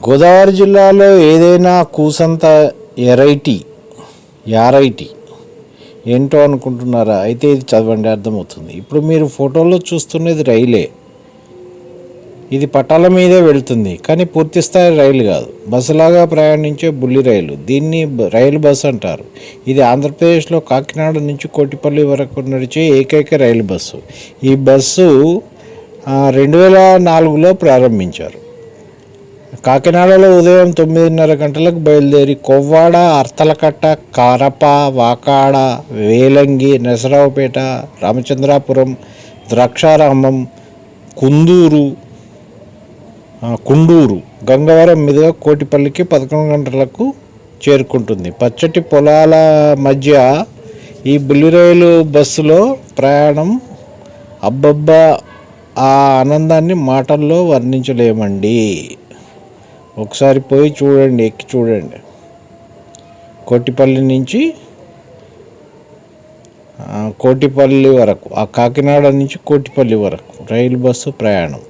గోదావరి జిల్లాలో ఏదైనా కూసంత యారైటీ ఏంటో అనుకుంటున్నారా? అయితే ఇది చదవండి, అర్థమవుతుంది. ఇప్పుడు మీరు ఫోటోలో చూస్తున్నది రైలే. ఇది పట్టాల మీదే వెళ్తుంది, కానీ పూర్తి స్థాయి రైలు కాదు. బస్సులాగా ప్రయాణించే బుల్లి రైలు. దీన్ని రైలు బస్సు అంటారు. ఇది ఆంధ్రప్రదేశ్లో కాకినాడ నుంచి కోటిపల్లి వరకు నడిచే ఏకైక రైలు బస్సు. ఈ బస్సు 2004లో ప్రారంభించారు. కాకినాడలో ఉదయం 9:30 గంటలకు బయలుదేరి కొవ్వాడ, అర్తలకట్ట, కారప, వాకాడ, వేలంగి, నరసరావుపేట, రామచంద్రాపురం, ద్రాక్షారామం, కుండూరు, గంగవరం మీదుగా కోటిపల్లికి 11 గంటలకు చేరుకుంటుంది. పచ్చటి పొలాల మధ్య ఈ బుల్లి రైలు బస్సులో ప్రయాణం అబ్బబ్బా, ఆ ఆనందాన్ని మాటల్లో వర్ణించలేమండి. ఒకసారి పోయి చూడండి, ఎక్కి చూడండి. కోటిపల్లి నుంచి కోటిపల్లి వరకు, ఆ కాకినాడ నుంచి కోటిపల్లి వరకు రైలు బస్సు ప్రయాణం.